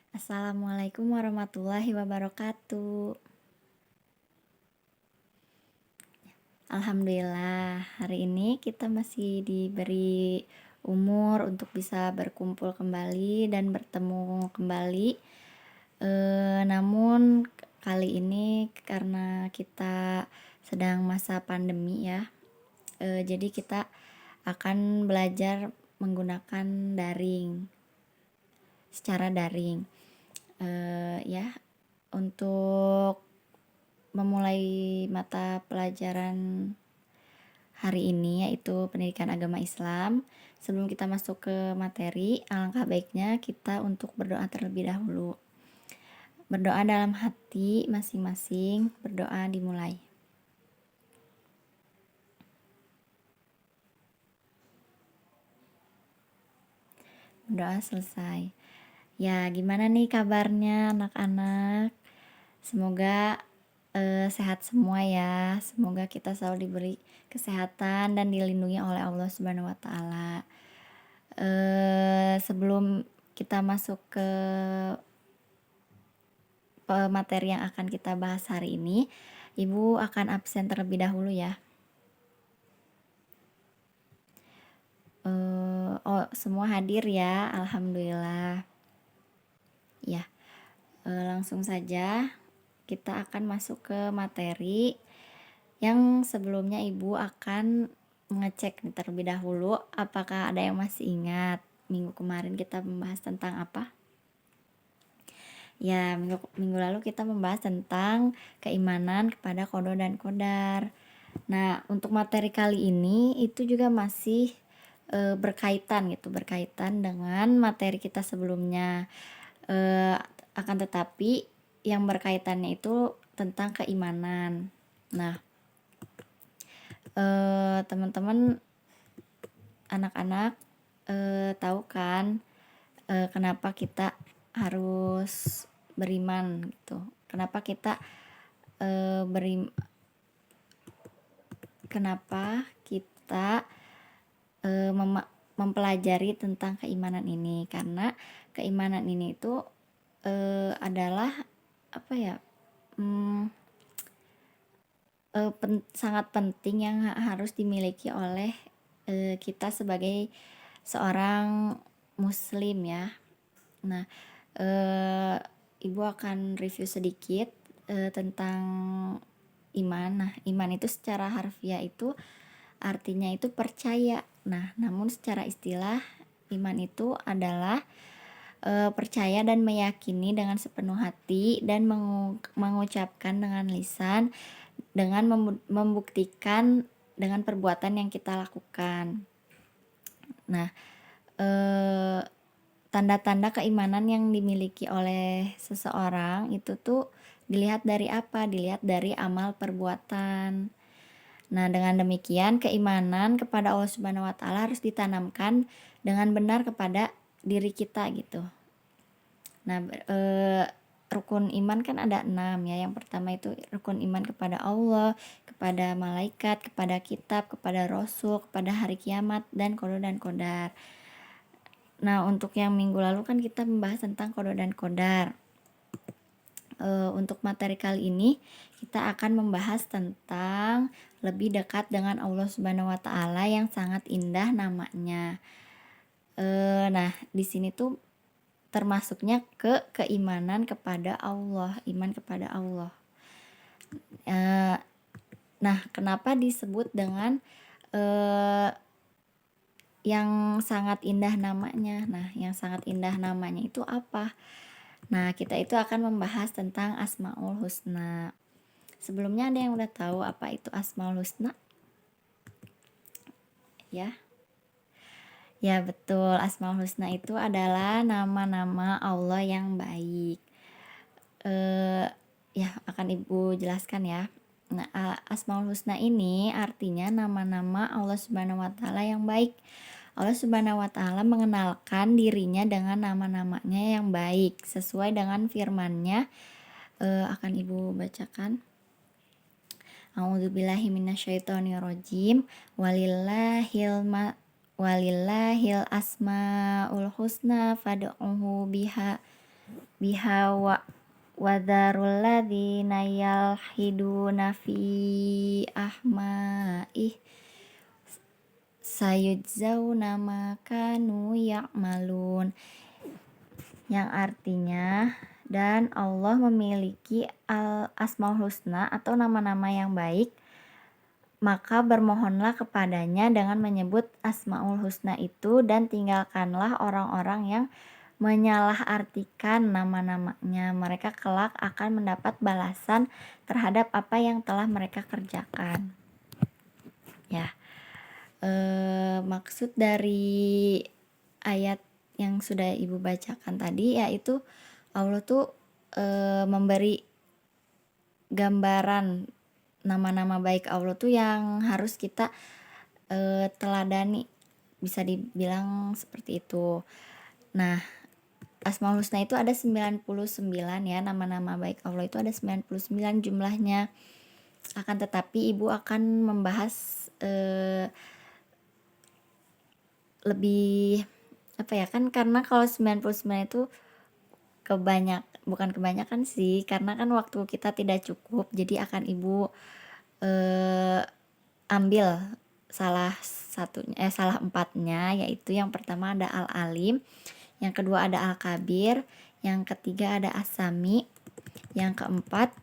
Assalamualaikum warahmatullahi wabarakatuh. Alhamdulillah, hari ini kita masih diberi umur untuk bisa berkumpul kembali dan bertemu kembali. Namun kali ini karena kita sedang masa pandemi ya, jadi kita akan belajar menggunakan secara daring. Ya, untuk memulai mata pelajaran hari ini yaitu pendidikan agama Islam. Sebelum kita masuk ke materi, alangkah baiknya kita untuk berdoa terlebih dahulu. Berdoa dalam hati masing-masing, berdoa dimulai. Berdoa selesai. Ya, gimana nih kabarnya anak-anak? Semoga sehat semua ya. Semoga kita selalu diberi kesehatan dan dilindungi oleh Allah Subhanahu wa taala. Sebelum kita masuk ke materi yang akan kita bahas hari ini, Ibu akan absen terlebih dahulu ya. Semua hadir ya, alhamdulillah. Ya, langsung saja kita akan masuk ke materi yang sebelumnya Ibu akan mengecek terlebih dahulu apakah ada yang masih ingat minggu kemarin kita membahas tentang apa? Ya, minggu lalu kita membahas tentang keimanan kepada qada dan qadar. Nah, untuk materi kali ini itu juga masih berkaitan dengan materi kita sebelumnya. Akan tetapi yang berkaitannya itu tentang keimanan. Nah, teman-teman anak-anak tahu kan kenapa kita harus beriman gitu. Kenapa kita mempelajari tentang keimanan ini? Karena keimanan ini itu adalah apa ya? Sangat penting yang harus dimiliki oleh kita sebagai seorang muslim ya. Nah, Ibu akan review sedikit tentang iman. Nah, iman itu secara harfiah itu artinya itu percaya. Nah, namun secara istilah iman itu adalah percaya dan meyakini dengan sepenuh hati dan mengucapkan dengan lisan, dengan membuktikan dengan perbuatan yang kita lakukan. Nah, tanda-tanda keimanan yang dimiliki oleh seseorang itu tuh dilihat dari apa? Dilihat dari amal perbuatan. Nah, dengan demikian keimanan kepada Allah Subhanahu wa taala harus ditanamkan dengan benar kepada diri kita gitu. Nah, rukun iman kan ada 6 ya. Yang pertama itu rukun iman kepada Allah, kepada malaikat, kepada kitab, kepada rasul, kepada hari kiamat, dan qada dan qadar. Nah, untuk yang minggu lalu kan kita membahas tentang qada dan qadar. Untuk materi kali ini kita akan membahas tentang lebih dekat dengan Allah Subhanahu wa taala yang sangat indah namanya. Nah, di sini tuh termasuknya keimanan kepada Allah, iman kepada Allah. Nah, kenapa disebut dengan yang sangat indah namanya? Nah, yang sangat indah namanya itu apa? Nah, kita itu akan membahas tentang Asmaul Husna. Sebelumnya ada yang udah tahu apa itu Asmaul Husna? Ya. Ya, betul. Asmaul Husna itu adalah nama-nama Allah yang baik. Ya, akan Ibu jelaskan ya. Nah, Asmaul Husna ini artinya nama-nama Allah Subhanahu wa taala yang baik. Allah Subhanahu wa taala mengenalkan dirinya dengan nama-namanya yang baik sesuai dengan firman-Nya. Akan Ibu bacakan. A'udzubillahi minasyaitonirrajim. Walillahil asmaul husna fad'uhu biha. biha wa dzarul ladzina yalhiduna fi ahmaih sayujzauna ma kanu ya'malun, yang artinya dan Allah memiliki al-asmaul husna atau nama-nama yang baik, maka bermohonlah kepadanya dengan menyebut asmaul husna itu dan tinggalkanlah orang-orang yang menyalahartikan nama-namanya. Mereka kelak akan mendapat balasan terhadap apa yang telah mereka kerjakan. Ya, maksud dari ayat yang sudah Ibu bacakan tadi yaitu Allah tuh memberi gambaran nama-nama baik Allah tuh yang harus kita teladani, bisa dibilang seperti itu. Nah, Asmaul Husna itu ada 99 ya, nama-nama baik Allah itu ada 99 jumlahnya. Akan tetapi Ibu akan membahas lebih apa ya, kan karena kalau 99 itu bukan kebanyakan sih, karena kan waktu kita tidak cukup, jadi akan Ibu ambil salah empatnya, yaitu yang pertama ada Al-Alim, yang kedua ada Al-Kabir, yang ketiga ada As-Sami, yang keempat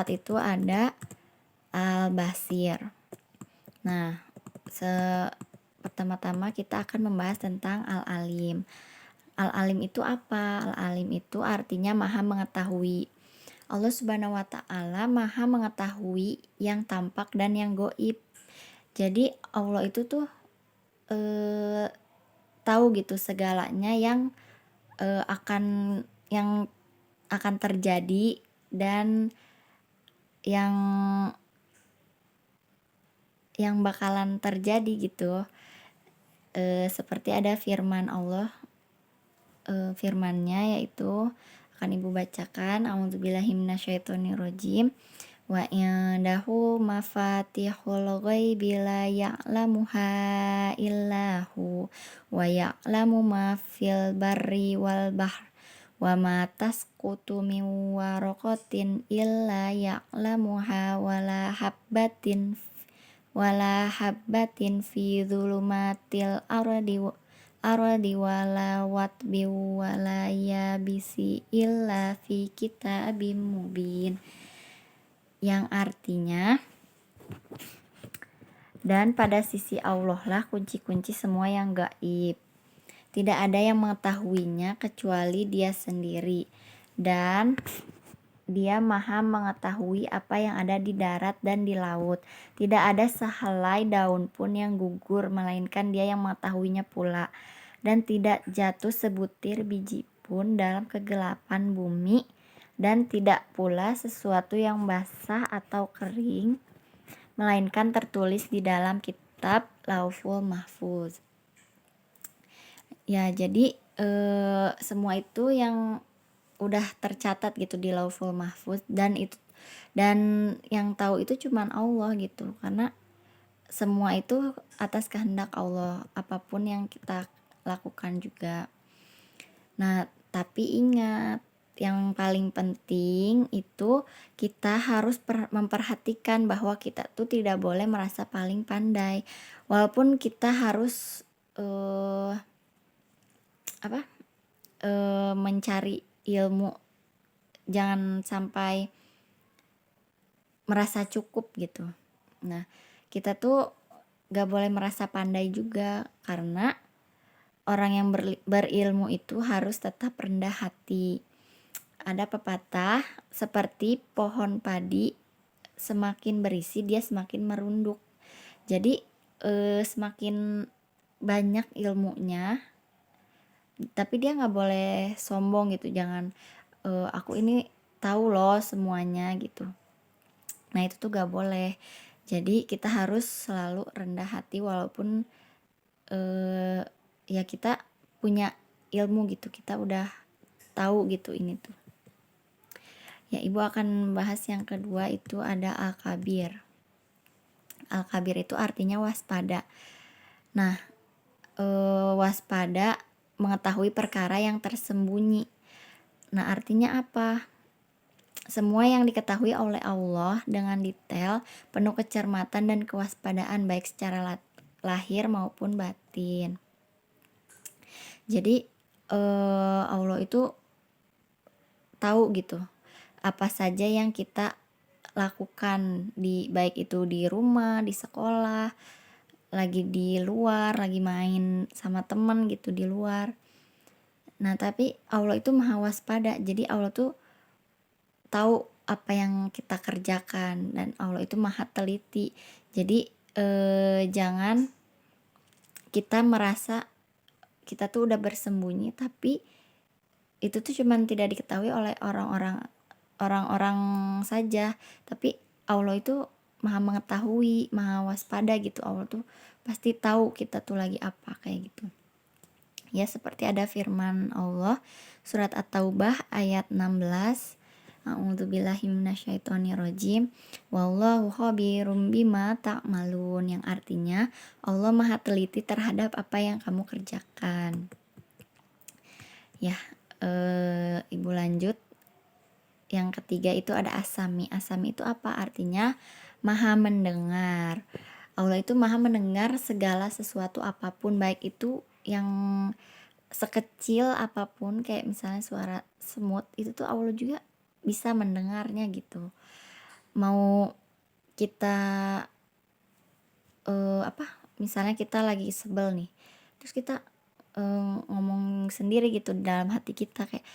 itu ada Al-Basir. Nah, pertama-tama kita akan membahas tentang Al-Alim. Al-Alim itu apa? Al-Alim itu artinya maha mengetahui. Allah Subhanahu wa Ta'ala maha mengetahui yang tampak dan yang goib. Jadi Allah itu tuh tahu gitu segalanya yang akan terjadi dan yang bakalan terjadi gitu. Seperti ada firman Allah, firmannya yaitu akan Ibu bacakan. A'udzubillahi minasyaitonirrajim. Wa indahu mafatihul ghaibi la ya'lamuha illahu wa ya'lamu ma fil barri wal bahr wa ma tasqutu min waraqatin illa ya'lamuha wala habbatin fi dhulumatil ardi wala watbi wala yabisi illa fi kitabim mubin, yang artinya dan pada sisi Allah lah kunci-kunci semua yang gaib. Tidak ada yang mengetahuinya kecuali Dia sendiri, dan Dia maha mengetahui apa yang ada di darat dan di laut. Tidak ada sehelai daun pun yang gugur, melainkan Dia yang mengetahuinya pula. Dan tidak jatuh sebutir biji pun dalam kegelapan bumi, dan tidak pula sesuatu yang basah atau kering, melainkan tertulis di dalam kitab Lauhul Mahfuz. Ya, jadi semua itu yang udah tercatat gitu di Lauhul Mahfuz, dan yang tahu itu cuman Allah gitu, karena semua itu atas kehendak Allah, apapun yang kita lakukan juga. Nah, tapi ingat, yang paling penting itu kita harus memperhatikan bahwa kita tuh tidak boleh merasa paling pandai, walaupun kita harus mencari ilmu, jangan sampai merasa cukup gitu. Nah, kita tuh gak boleh merasa pandai juga, karena orang yang berilmu itu harus tetap rendah hati. Ada pepatah, seperti pohon padi, semakin berisi dia semakin merunduk. Jadi semakin banyak ilmunya, tapi dia gak boleh sombong gitu. Jangan aku ini tahu loh semuanya gitu. Nah, itu tuh gak boleh. Jadi kita harus selalu rendah hati, walaupun ya kita punya ilmu gitu, kita udah tahu gitu ini tuh. Ya, Ibu akan bahas yang kedua, itu ada Al-Kabir. Al-Kabir itu artinya waspada. Nah, waspada mengetahui perkara yang tersembunyi. Nah, artinya apa? Semua yang diketahui oleh Allah dengan detail, penuh kecermatan dan kewaspadaan baik secara lahir maupun batin. Jadi Allah itu tahu gitu apa saja yang kita lakukan, baik itu di rumah, di sekolah, lagi di luar, lagi main sama temen gitu di luar. Nah, tapi Allah itu maha waspada, jadi Allah tuh tahu apa yang kita kerjakan, dan Allah itu maha teliti. Jadi jangan kita merasa kita tuh udah bersembunyi, tapi itu tuh cuman tidak diketahui oleh orang-orang saja, tapi Allah itu maha mengetahui, maha waspada gitu. Allah tuh pasti tahu kita tuh lagi apa, kayak gitu ya. Seperti ada firman Allah surat At-Taubah ayat 16, A'udzubillahi minasyaitonirrajim, wallahu khabirum bima ta'malun, yang artinya Allah maha teliti terhadap apa yang kamu kerjakan ya. Ibu lanjut, yang ketiga itu ada asami. Asami itu apa? Artinya maha mendengar. Allah itu maha mendengar segala sesuatu apapun, baik itu yang sekecil apapun, kayak misalnya suara semut, itu tuh Allah juga bisa mendengarnya gitu. Mau kita misalnya kita lagi sebel nih, terus kita ngomong sendiri gitu dalam hati kita, kayak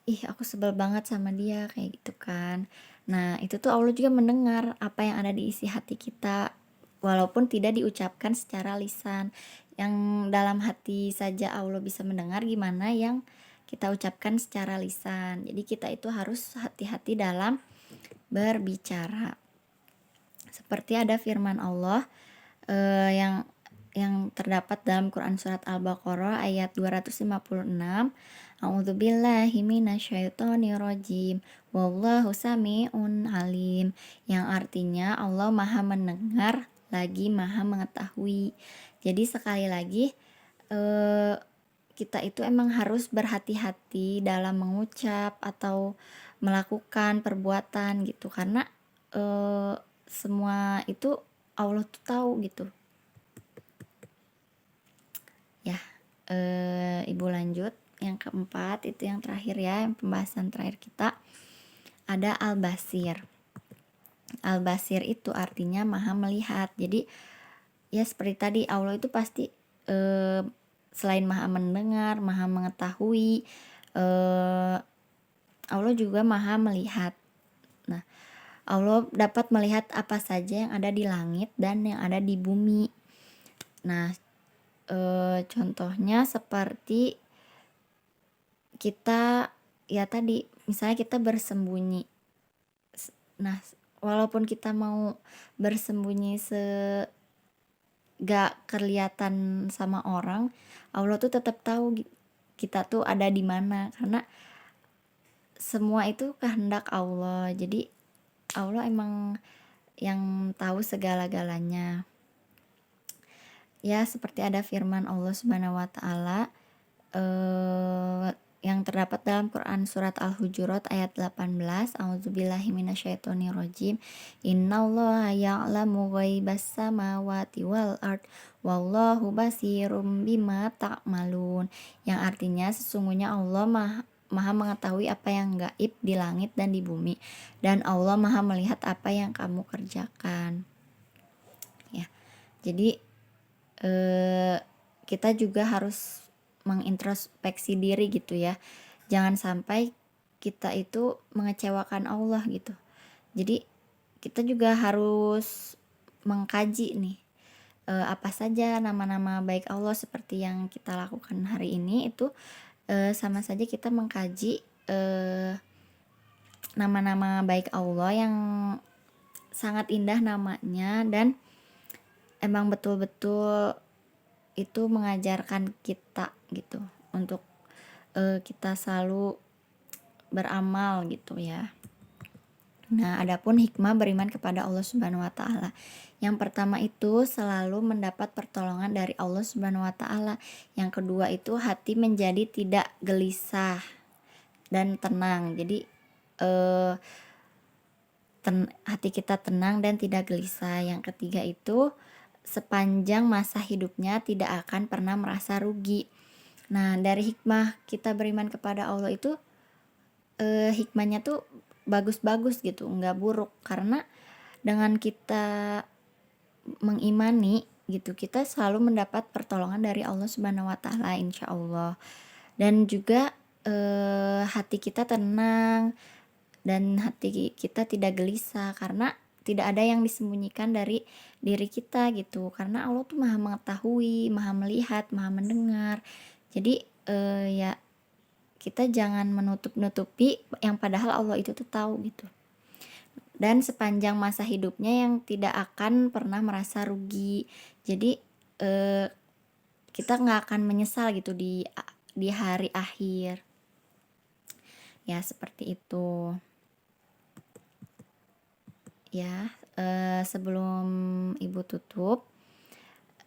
ih aku sebel banget sama dia, kayak gitu kan. Nah, itu tuh Allah juga mendengar apa yang ada di isi hati kita, walaupun tidak diucapkan secara lisan. Yang dalam hati saja Allah bisa mendengar, gimana yang kita ucapkan secara lisan. Jadi kita itu harus hati-hati dalam berbicara. Seperti ada firman Allah yang terdapat dalam Quran surat Al-Baqarah ayat 256, A'udzubillahi minasyaitonirrajim, wallahu sami'un alim, yang artinya Allah maha mendengar lagi maha mengetahui. Jadi sekali lagi kita itu emang harus berhati-hati dalam mengucap atau melakukan perbuatan gitu, karena semua itu Allah tuh tahu gitu ya. Ibu lanjut, yang keempat itu yang terakhir ya, yang pembahasan terakhir kita ada Al-Basir. Al-Basir itu artinya maha melihat. Jadi ya seperti tadi, Allah itu pasti selain maha mendengar, maha mengetahui, Allah juga maha melihat. Nah, Allah dapat melihat apa saja yang ada di langit dan yang ada di bumi. Nah, contohnya seperti kita ya tadi, misalnya kita bersembunyi. Nah, walaupun kita mau bersembunyi gak kelihatan sama orang, Allah tuh tetap tahu kita tuh ada di mana, karena semua itu kehendak Allah. Jadi Allah emang yang tahu segala-galanya ya. Seperti ada firman Allah Subhanahu wa taala yang terdapat dalam Quran surat Al-Hujurat ayat 18, A'udzubillahi minasyaitonirrajim, innallaha ya'lamu ghaibas samawati wal ard wallahu basirum bima ta'malun, yang artinya sesungguhnya Allah maha mengetahui apa yang gaib di langit dan di bumi, dan Allah maha melihat apa yang kamu kerjakan ya. Jadi kita juga harus mengintrospeksi diri gitu ya, jangan sampai kita itu mengecewakan Allah gitu. Jadi kita juga harus mengkaji nih apa saja nama-nama baik Allah seperti yang kita lakukan hari ini. Itu sama saja kita mengkaji nama-nama baik Allah yang sangat indah namanya, dan emang betul-betul itu mengajarkan kita gitu untuk kita selalu beramal gitu ya. Nah, adapun hikmah beriman kepada Allah Subhanahu wa taala. Yang pertama itu selalu mendapat pertolongan dari Allah Subhanahu wa taala. Yang kedua itu hati menjadi tidak gelisah dan tenang. Jadi eh, hati kita tenang dan tidak gelisah. Yang ketiga itu sepanjang masa hidupnya tidak akan pernah merasa rugi. Nah, dari hikmah kita beriman kepada Allah itu hikmahnya tuh bagus-bagus gitu, nggak buruk. Karena dengan kita mengimani gitu, kita selalu mendapat pertolongan dari Allah Subhanahu wa taala insya Allah. Dan juga hati kita tenang dan hati kita tidak gelisah karena tidak ada yang disembunyikan dari diri kita gitu. Karena Allah tuh Maha mengetahui, Maha melihat, Maha mendengar. Jadi ya kita jangan menutup-nutupi yang padahal Allah itu tuh tahu gitu. Dan sepanjang masa hidupnya yang tidak akan pernah merasa rugi. Jadi kita nggak akan menyesal gitu di hari akhir. Ya seperti itu. Ya, sebelum Ibu tutup,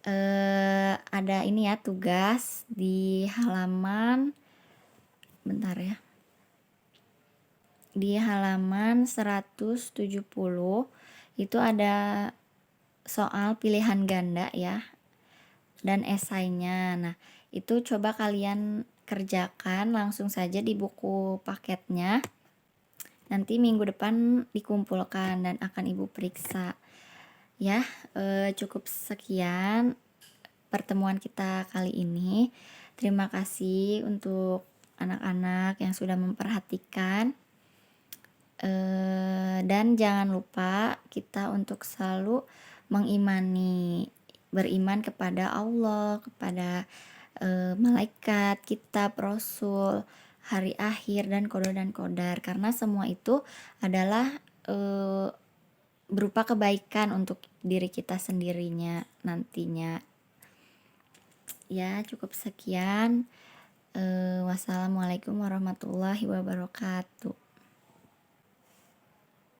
ada ini ya tugas di halaman, bentar ya. Di halaman 170 itu ada soal pilihan ganda ya dan esainya. Nah, itu coba kalian kerjakan langsung saja di buku paketnya. Nanti minggu depan dikumpulkan dan akan Ibu periksa. Ya, cukup sekian pertemuan kita kali ini. Terima kasih untuk anak-anak yang sudah memperhatikan. Dan jangan lupa kita untuk selalu beriman kepada Allah, kepada malaikat, kitab, rasul, hari akhir, dan qadar, karena semua itu adalah berupa kebaikan untuk diri kita sendirinya nantinya. Ya, cukup sekian. Wassalamualaikum warahmatullahi wabarakatuh.